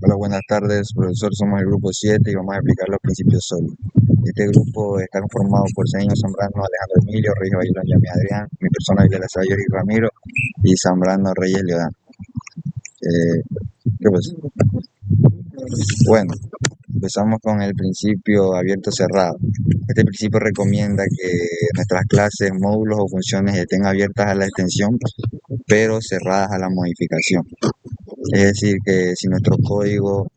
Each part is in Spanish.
Hola, buenas tardes, profesor. Somos el grupo 7 y vamos a explicar los principios sólidos. Este grupo está conformado por Señor Zambrano, Alejandro Emilio, Reyes Bailón, Yami Adrián, mi persona Villela Sayor y Ramiro, y Zambrano Reyes Leodán. ¿Qué pues? Bueno, empezamos con el principio abierto-cerrado. Este principio recomienda que nuestras clases, módulos o funciones estén abiertas a la extensión, pero cerradas a la modificación. Es decir, que nuestro código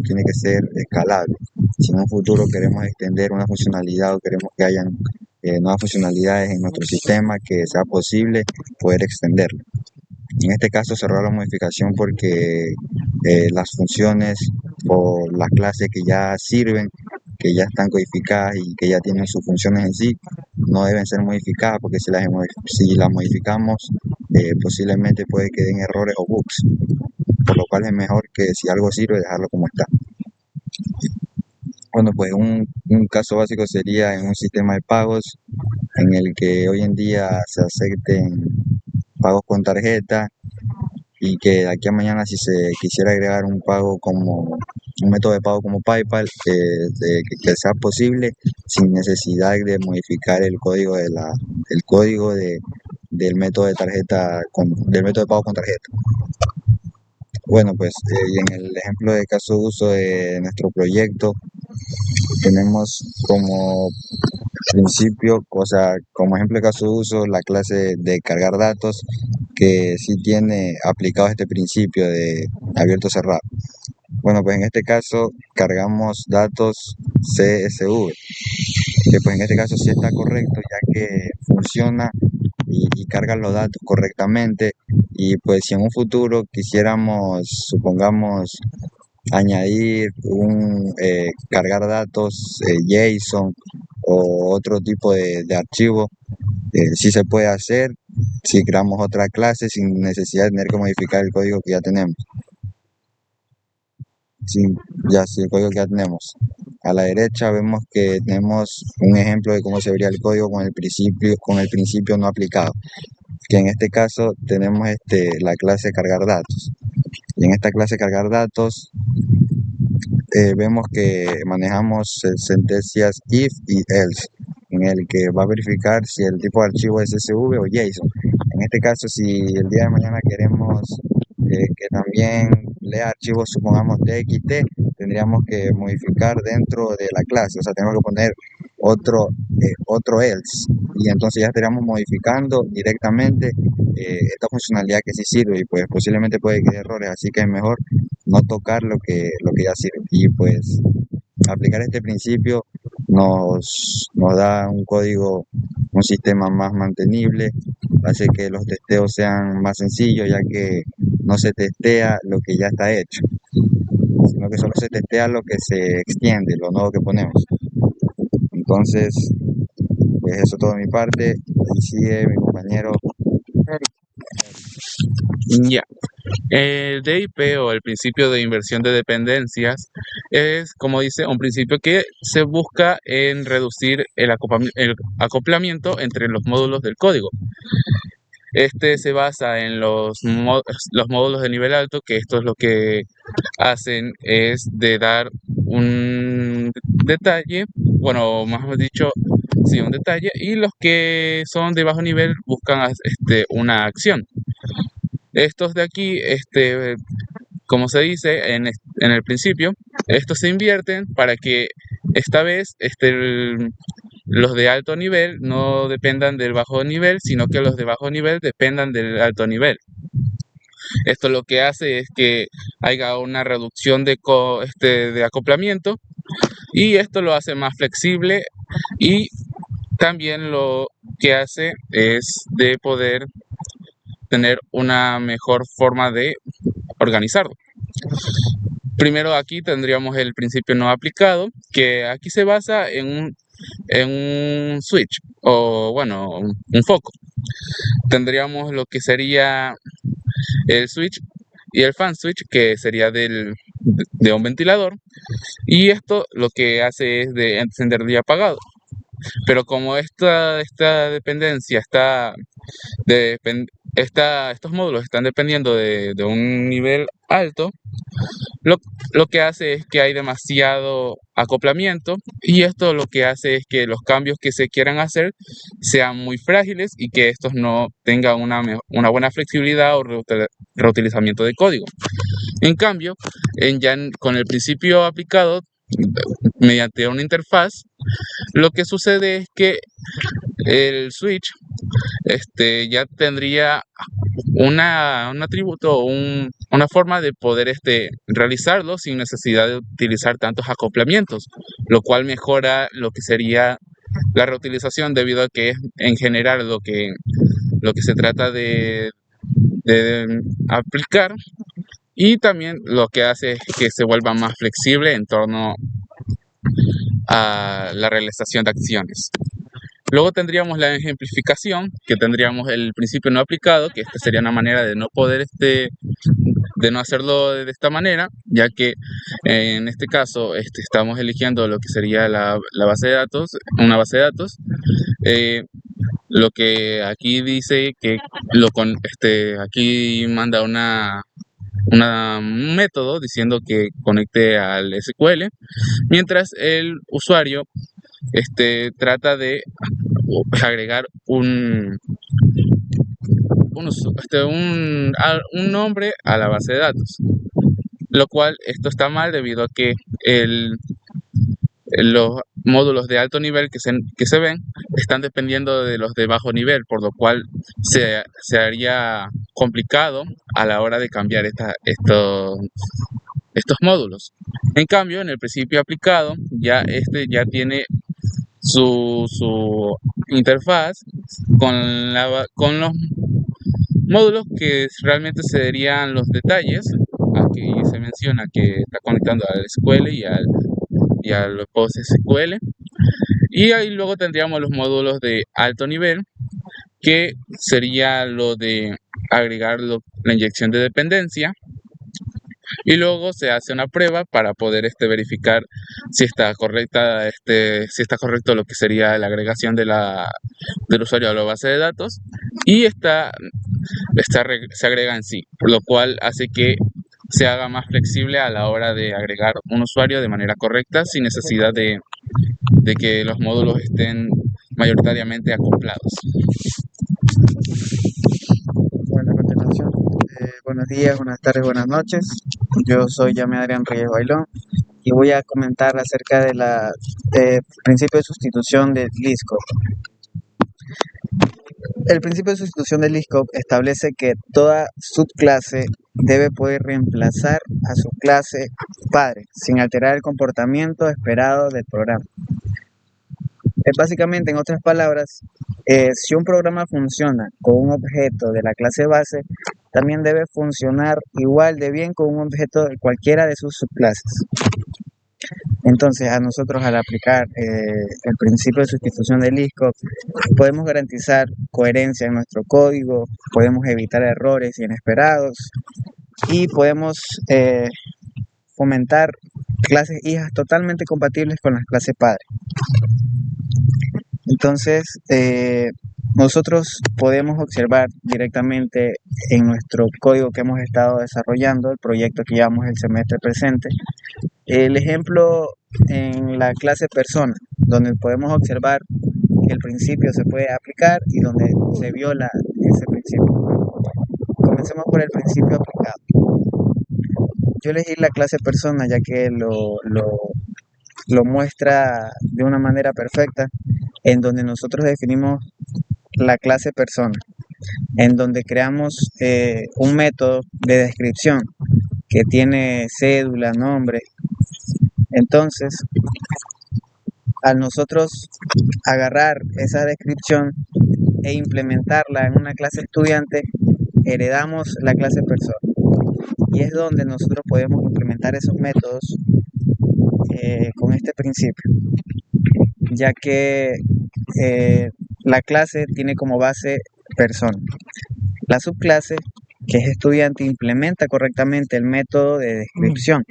tiene que ser escalable. Si en un futuro queremos extender una funcionalidad o queremos que hayan nuevas funcionalidades en nuestro sistema, que sea posible poder extenderlo. En este caso, cerrar la modificación porque las funciones o las clases que ya sirven, que ya están codificadas y que ya tienen sus funciones en sí, no deben ser modificadas porque si las modificamos, posiblemente puede que den errores o bugs, por lo cual es mejor que si algo sirve dejarlo como está. Bueno, pues un caso básico sería en un sistema de pagos en el que hoy en día se acepten pagos con tarjeta y que de aquí a mañana si se quisiera agregar un método de pago como PayPal, que sea posible sin necesidad de modificar el código del método del método de pago con tarjeta. Bueno, pues y en el ejemplo de caso de uso de nuestro proyecto tenemos como principio, o sea, como ejemplo de caso de uso, la clase de cargar datos que sí tiene aplicado este principio de abierto-cerrado. Bueno, pues en este caso cargamos datos CSV, que pues en este caso sí está correcto, ya que funciona y carga los datos correctamente. Y pues si en un futuro quisiéramos, supongamos, cargar datos JSON o otro tipo de archivo, sí se puede hacer si creamos otra clase sin necesidad de tener que modificar el código que ya tenemos. El código que ya tenemos. A la derecha vemos que tenemos un ejemplo de cómo se vería el código con el principio no aplicado, que en este caso tenemos la clase cargar datos. Y en esta clase cargar datos vemos que manejamos sentencias if y else, en el que va a verificar si el tipo de archivo es CSV o JSON. En este caso, si el día de mañana queremos que también lea archivos, supongamos TXT, tendríamos que modificar dentro de la clase, o sea, tenemos que poner otro else, y entonces ya estaríamos modificando directamente esta funcionalidad que sí sirve, y pues posiblemente puede que haya errores, así que es mejor no tocar lo que ya sirve. Y pues aplicar este principio nos da un sistema más mantenible, hace que los testeos sean más sencillos, ya que no se testea lo que ya está hecho, sino que solo se testea lo que se extiende, lo nuevo que ponemos. Entonces, pues eso todo de mi parte. Ahí sigue mi compañero. Ya. El DIP o el principio de inversión de dependencias es, como dice, un principio que se busca en reducir el acoplamiento entre los módulos del código. Este se basa en los módulos de nivel alto, que esto es lo que hacen es de dar un detalle, bueno, más dicho, sí, un detalle, y los que son de bajo nivel buscan una acción. Estos de aquí, como se dice en el principio, estos se invierten para que esta vez los de alto nivel no dependan del bajo nivel, sino que los de bajo nivel dependan del alto nivel. Esto lo que hace es que haya una reducción de acoplamiento, y esto lo hace más flexible, y también lo que hace es de poder tener una mejor forma de organizarlo. Primero aquí tendríamos el principio no aplicado, que aquí se basa en un switch, o bueno, un foco. Tendríamos lo que sería el switch y el fan switch, que sería de un ventilador, y esto lo que hace es de encender y apagado. Pero como esta dependencia está estos módulos están dependiendo de un nivel alto, lo, lo que hace es que hay demasiado acoplamiento y esto lo que hace es que los cambios que se quieran hacer sean muy frágiles y que estos no tengan una buena flexibilidad o reutilizamiento de código. En cambio, con el principio aplicado mediante una interfaz, lo que sucede es que el switch ya tendría un atributo o una forma de poder realizarlo sin necesidad de utilizar tantos acoplamientos, lo cual mejora lo que sería la reutilización debido a que es en general lo que se trata de aplicar, y también lo que hace es que se vuelva más flexible en torno a la realización de acciones. Luego tendríamos la ejemplificación, que tendríamos el principio no aplicado, que esta sería una manera de no poder de no hacerlo de esta manera, ya que en este caso estamos eligiendo lo que sería la base de datos, una base de datos. Lo que aquí dice que aquí manda un método diciendo que conecte al SQL, mientras el usuario trata de agregar un nombre a la base de datos, lo cual esto está mal debido a que los módulos de alto nivel que se ven están dependiendo de los de bajo nivel, por lo cual se haría complicado a la hora de cambiar estos módulos. En cambio, en el principio aplicado, ya tiene su interfaz con los módulos que realmente serían los detalles. Aquí se menciona que está conectando al SQL y al PostgreSQL. Y ahí luego tendríamos los módulos de alto nivel, que sería lo de agregar la inyección de dependencia. Y luego se hace una prueba para poder verificar si está correcta, si está correcto lo que sería la agregación del usuario a la base de datos, y se agrega en sí, lo cual hace que se haga más flexible a la hora de agregar un usuario de manera correcta sin necesidad de que los módulos estén mayoritariamente acoplados. Bueno, a continuación, buenos días, buenas tardes, buenas noches. Yo soy Yame Adrián Reyes Bailón y voy a comentar acerca del principio de sustitución de Liskov. El principio de sustitución de Liskov establece que toda subclase debe poder reemplazar a su clase padre sin alterar el comportamiento esperado del programa. Básicamente, en otras palabras, si un programa funciona con un objeto de la clase base, también debe funcionar igual de bien con un objeto de cualquiera de sus subclases. Entonces, a nosotros al aplicar el principio de sustitución de Liskov, podemos garantizar coherencia en nuestro código, podemos evitar errores inesperados y podemos fomentar clases hijas totalmente compatibles con las clases padre. Entonces, nosotros podemos observar directamente en nuestro código que hemos estado desarrollando, el proyecto que llevamos el semestre presente, el ejemplo en la clase persona, donde podemos observar que el principio se puede aplicar y donde se viola ese principio. Comencemos por el principio aplicado. Yo elegí la clase persona ya que lo muestra de una manera perfecta, en donde nosotros definimos la clase persona, en donde creamos un método de descripción que tiene cédula, nombre. Entonces, al nosotros agarrar esa descripción e implementarla en una clase estudiante, heredamos la clase persona. Y es donde nosotros podemos implementar esos métodos con este principio, ya que la clase tiene como base persona. La subclase, que es estudiante, implementa correctamente el método de descripción.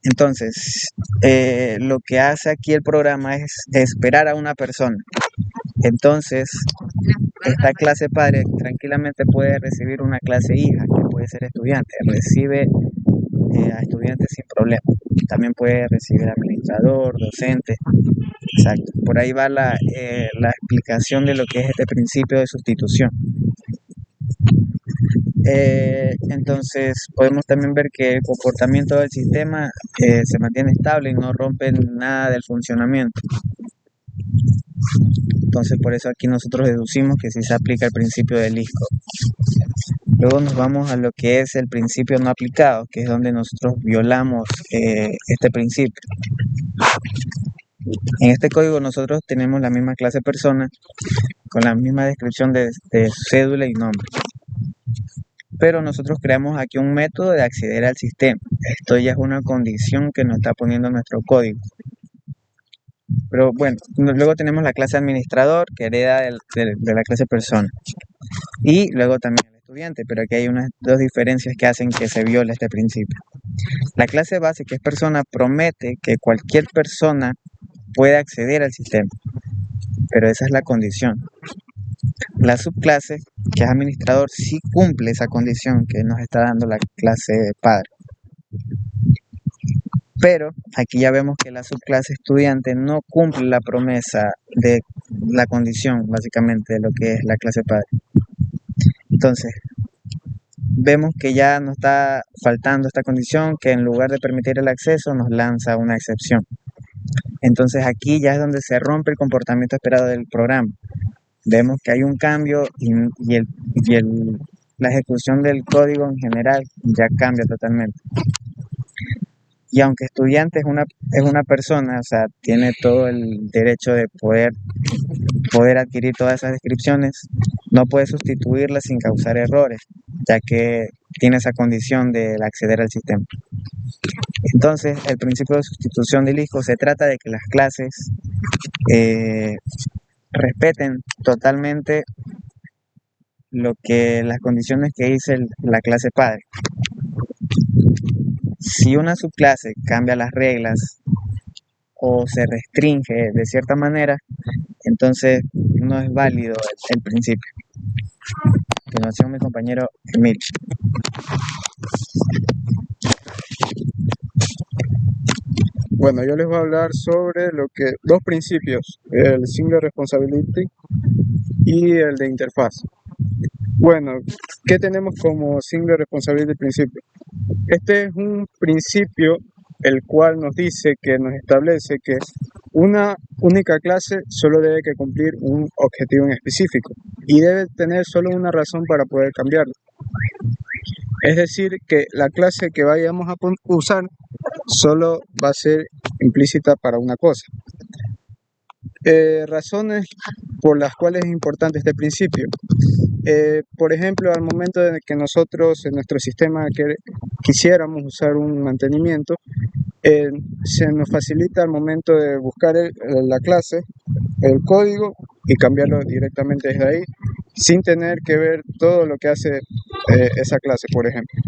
Entonces, lo que hace aquí el programa es esperar a una persona. Entonces, esta clase padre tranquilamente puede recibir una clase hija, que puede ser estudiante, recibe a estudiantes sin problema. También puede recibir administrador, docente, exacto. Por ahí va la explicación de lo que es este principio de sustitución. Entonces podemos también ver que el comportamiento del sistema se mantiene estable y no rompe nada del funcionamiento. Entonces por eso aquí nosotros deducimos que sí se aplica el principio del ISCO. Luego nos vamos a lo que es el principio no aplicado, que es donde nosotros violamos este principio. En este código nosotros tenemos la misma clase persona con la misma descripción de cédula y nombre. Pero nosotros creamos aquí un método de acceder al sistema. Esto ya es una condición que nos está poniendo nuestro código. Pero bueno, luego tenemos la clase administrador que hereda de la clase persona. Y luego también el estudiante, pero aquí hay unas dos diferencias que hacen que se viole este principio. La clase base, que es persona, promete que cualquier persona puede acceder al sistema, pero esa es la condición. La subclase, que es administrador, sí cumple esa condición que nos está dando la clase padre. Pero aquí ya vemos que la subclase estudiante no cumple la promesa de la condición, básicamente, de lo que es la clase padre. Entonces, vemos que ya nos está faltando esta condición, que en lugar de permitir el acceso, nos lanza una excepción. Entonces aquí ya es donde se rompe el comportamiento esperado del programa. Vemos que hay un cambio y la ejecución del código en general ya cambia totalmente. Y aunque estudiante es una persona, o sea, tiene todo el derecho de poder adquirir todas esas descripciones, no puede sustituirlas sin causar errores, ya que tiene esa condición de acceder al sistema. Entonces, el principio de sustitución del ISCO se trata de que las clases respeten totalmente las condiciones que dice la clase padre. Si una subclase cambia las reglas o se restringe de cierta manera, entonces no es válido el principio. A continuación, mi compañero Emil. Bueno, yo les voy a hablar sobre dos principios, el Single Responsibility y el de interfaz. Bueno, ¿qué tenemos como Single Responsibility principio? Este es un principio el cual nos dice que nos establece que una única clase solo debe que cumplir un objetivo en específico y debe tener solo una razón para poder cambiarlo. Es decir, que la clase que vayamos a usar solo va a ser implícita para una cosa. Razones por las cuales es importante este principio. Por ejemplo, al momento de que nosotros en nuestro sistema quisiéramos usar un mantenimiento, se nos facilita al momento de buscar la clase, el código y cambiarlo directamente desde ahí, sin tener que ver todo lo que hace esa clase, por ejemplo.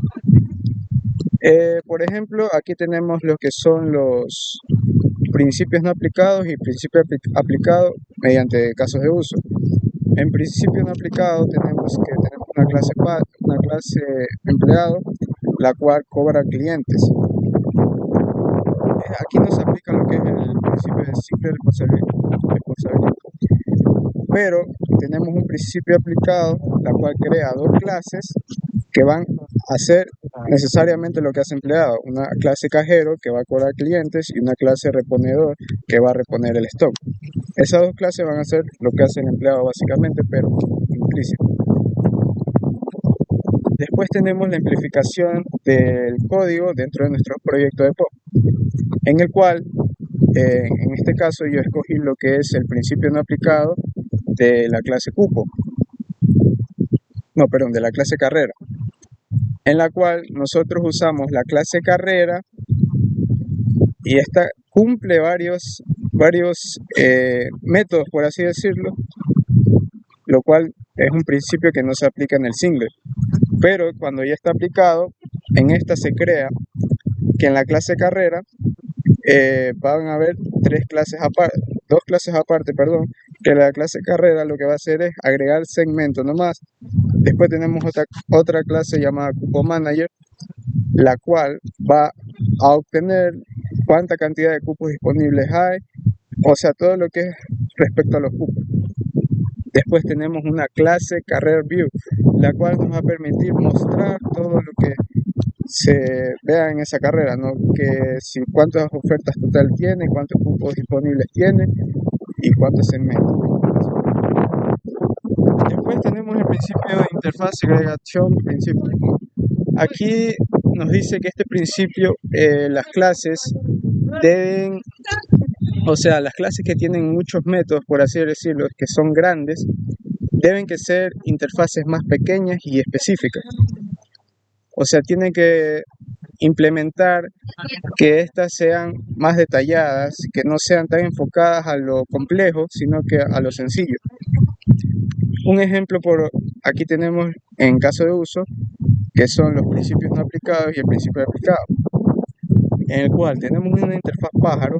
Por ejemplo, aquí tenemos lo que son los principios no aplicados y principios aplicados mediante casos de uso. En principio no aplicado tenemos una clase empleado, la cual cobra clientes. Aquí no se aplica lo que es el principio de simple responsabilidad. Pero tenemos un principio aplicado, la cual crea dos clases que van a hacer necesariamente lo que hace empleado. Una clase cajero que va a cobrar clientes y una clase reponedor que va a reponer el stock. Esas dos clases van a hacer lo que hace el empleado básicamente, pero implícito. Después tenemos la amplificación del código dentro de nuestro proyecto de POP, en el cual, en este caso, yo escogí lo que es el principio no aplicado de la clase cupo. De la clase carrera, en la cual nosotros usamos la clase carrera y esta cumple varios métodos, por así decirlo, lo cual es un principio que no se aplica en el single. Pero cuando ya está aplicado, en esta se crea que en la clase carrera van a haber dos clases aparte, que la clase carrera lo que va a hacer es agregar segmentos nomás. Después tenemos otra clase llamada cupo manager, la cual va a obtener cuánta cantidad de cupos disponibles hay, o sea, todo lo que es respecto a los cupos. Después tenemos una clase Career View, la cual nos va a permitir mostrar todo lo que se vea en esa carrera, ¿no? Que si cuántas ofertas total tiene, cuántos cupos disponibles tiene y cuántos segmentos. Después tenemos el principio de interfaz segregación principio. Aquí nos dice que este principio, las clases deben, o sea, las clases que tienen muchos métodos, por así decirlo, que son grandes, deben que ser interfaces más pequeñas y específicas. O sea, tienen que implementar que éstas sean más detalladas, que no sean tan enfocadas a lo complejo, sino que a lo sencillo. Un ejemplo por aquí tenemos en caso de uso, que son los principios no aplicados y el principio aplicado, en el cual tenemos una interfaz pájaro,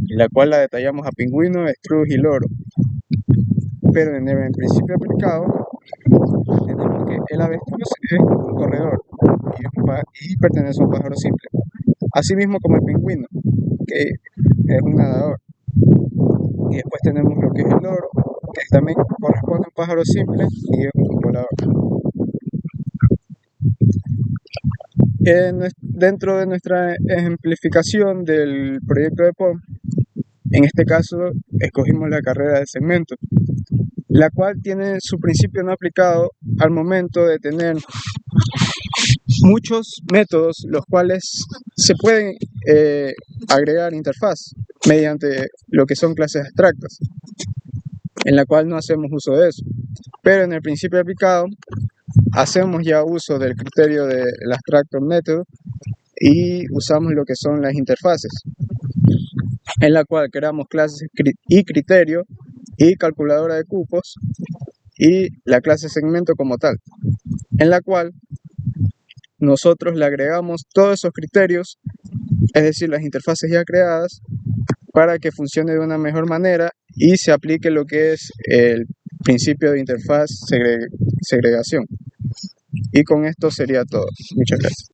la cual la detallamos a pingüino, avestruz y loro. Pero en el principio aplicado tenemos que el avestruz es un corredor y pertenece a un pájaro simple, asimismo como el pingüino, que es un nadador. Y después tenemos lo que es el loro, que también corresponde a un pájaro simple y es un volador. Dentro de nuestra ejemplificación del proyecto de POM, en este caso escogimos la carrera de segmento, la cual tiene su principio no aplicado al momento de tener muchos métodos los cuales se pueden agregar interfaz mediante lo que son clases abstractas, en la cual no hacemos uso de eso. Pero en el principio aplicado hacemos ya uso del criterio del abstracto método y usamos lo que son las interfaces, en la cual creamos clases y criterio y calculadora de cupos y la clase segmento como tal, en la cual nosotros le agregamos todos esos criterios, es decir, las interfaces ya creadas, para que funcione de una mejor manera y se aplique lo que es el principio de interfaz segregación. Y con esto sería todo. Muchas gracias.